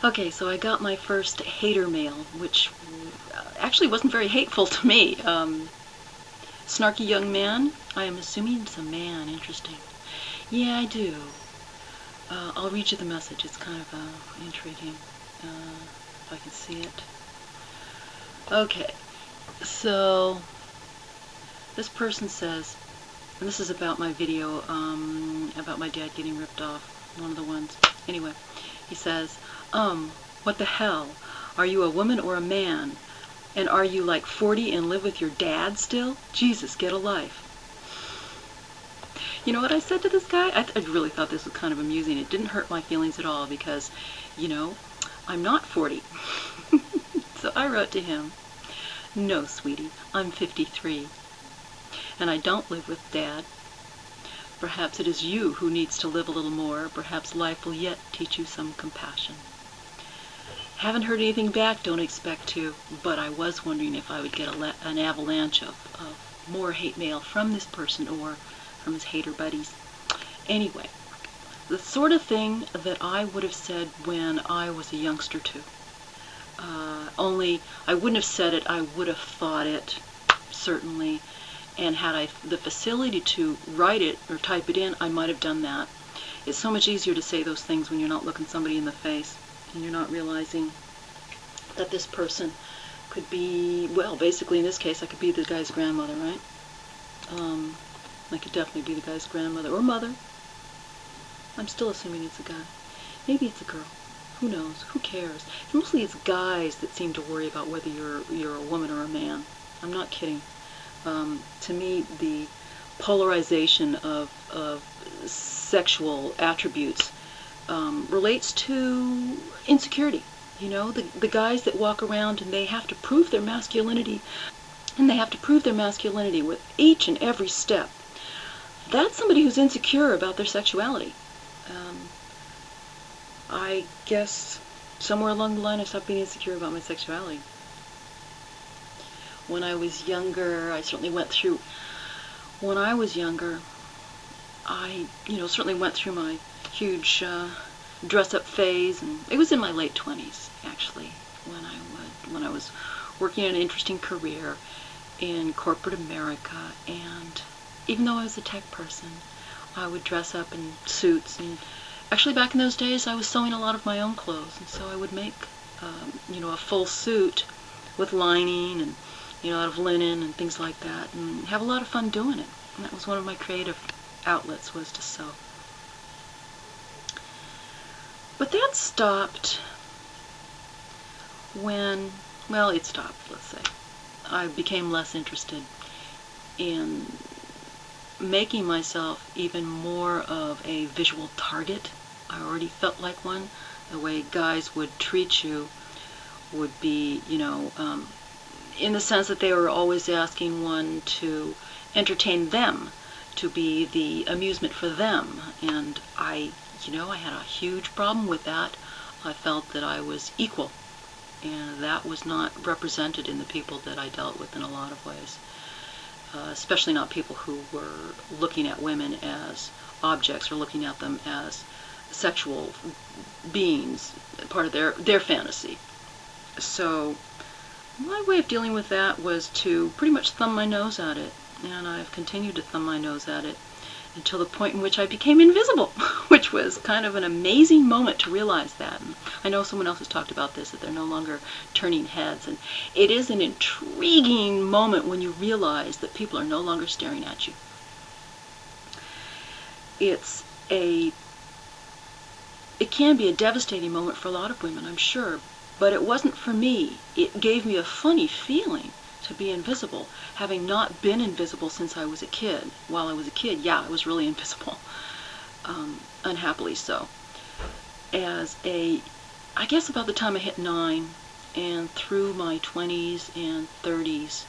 Okay, so I got my first hater mail, which actually wasn't very hateful to me. Snarky young man. I am assuming it's a man. Interesting. Yeah, I do. I'll read you the message. It's kind of intriguing. If I can see it. Okay, so this person says, and this is about my video about my dad getting ripped off, one of the ones. Anyway, he says, what the hell? Are you a woman or a man? And are you like 40 and live with your dad still? Jesus, get a life. You know what I said to this guy? I really thought this was kind of amusing. It didn't hurt my feelings at all because, you know, I'm not 40. So I wrote to him, no, sweetie, I'm 53. And I don't live with Dad. Perhaps it is you who needs to live a little more. Perhaps life will yet teach you some compassion. Haven't heard anything back, don't expect to, but I was wondering if I would get an avalanche of more hate mail from this person or from his hater buddies. Anyway, the sort of thing that I would have said when I was a youngster too. Only I wouldn't have said it, I would have thought it, certainly. And had I the facility to write it or type it in, I might have done that. It's so much easier to say those things when you're not looking somebody in the face and you're not realizing that this person could be, well, basically in this case, I could be the guy's grandmother, right? I could definitely be the guy's grandmother or mother. I'm still assuming it's a guy. Maybe it's a girl. Who knows? Who cares? Mostly it's guys that seem to worry about whether you're a woman or a man. I'm not kidding. To me, the polarization of sexual attributes relates to insecurity. You know, the guys that walk around and they have to prove their masculinity, and they have to prove their masculinity with each and every step. That's somebody who's insecure about their sexuality. I guess somewhere along the line I stopped being insecure about my sexuality. When I was younger, I certainly went through, when I was younger, I, certainly went through my huge dress-up phase, and it was in my late 20s, actually, when I was working an interesting career in corporate America, and even though I was a tech person, I would dress up in suits, and actually back in those days I was sewing a lot of my own clothes, and so I would make, a full suit with lining and, out of linen and things like that, and have a lot of fun doing it. And that was one of my creative outlets, was to sew. But that stopped when, well, it stopped, let's say. I became less interested in making myself even more of a visual target. I already felt like one. The way guys would treat you would be, in the sense that they were always asking one to entertain them, to be the amusement for them. And I had a huge problem with that. I felt that I was equal, and that was not represented in the people that I dealt with in a lot of ways. Especially not people who were looking at women as objects or looking at them as sexual beings, part of their fantasy. So my way of dealing with that was to pretty much thumb my nose at it, and I've continued to thumb my nose at it until the point in which I became invisible, which was kind of an amazing moment to realize that. And I know someone else has talked about this, that they're no longer turning heads, and it is an intriguing moment when you realize that people are no longer staring at you. It can be a devastating moment for a lot of women, I'm sure, but it wasn't for me. It gave me a funny feeling to be invisible, having not been invisible since I was a kid. While I was a kid, yeah, I was really invisible, unhappily so. I guess about the time I hit 9 and through my 20s and 30s,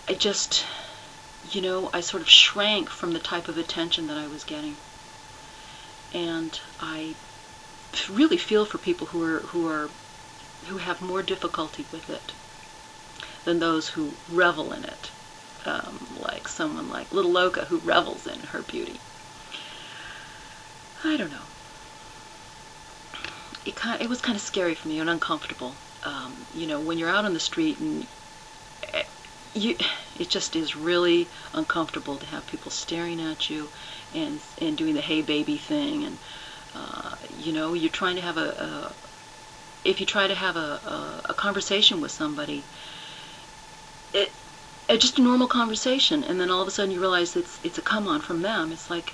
I just, I sort of shrank from the type of attention that I was getting. And I really feel for people who have more difficulty with it than those who revel in it, like someone like Little Loca, who revels in her beauty. I don't know. it was kind of scary for me and uncomfortable. When you're out on the street and you, it just is really uncomfortable to have people staring at you and doing the hey baby thing, and you're trying to have if you try to have a conversation with somebody, it just a normal conversation, and then all of a sudden you realize it's a come on from them. It's like,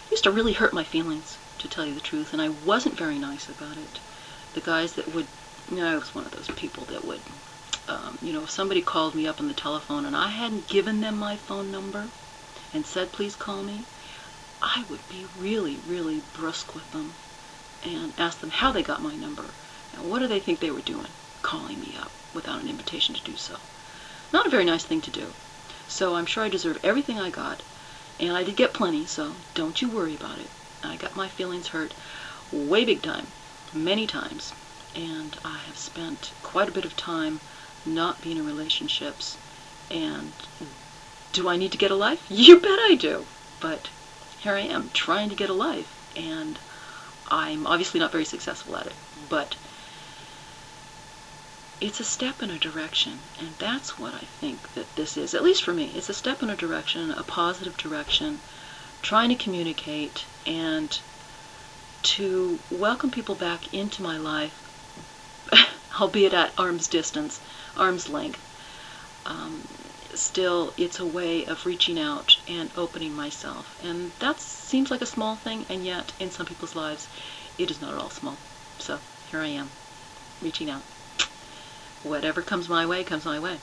it used to really hurt my feelings, to tell you the truth, and I wasn't very nice about it. The guys that would, I was one of those people that would, if somebody called me up on the telephone and I hadn't given them my phone number and said, please call me, I would be really, really brusque with them and ask them how they got my number and what do they think they were doing, calling me up without an invitation to do so. Not a very nice thing to do. So I'm sure I deserve everything I got, and I did get plenty, so don't you worry about it. I got my feelings hurt way big time, many times, and I have spent quite a bit of time not being in relationships. And do I need to get a life? You bet I do. But here I am trying to get a life, and I'm obviously not very successful at it, but it's a step in a direction, and that's what I think that this is, at least for me. It's a step in a direction, a positive direction, trying to communicate and to welcome people back into my life, albeit at arm's distance, arm's length. Still, it's a way of reaching out and opening myself, and that seems like a small thing, and yet in some people's lives it is not at all small. So here I am, reaching out. Whatever comes my way, comes my way.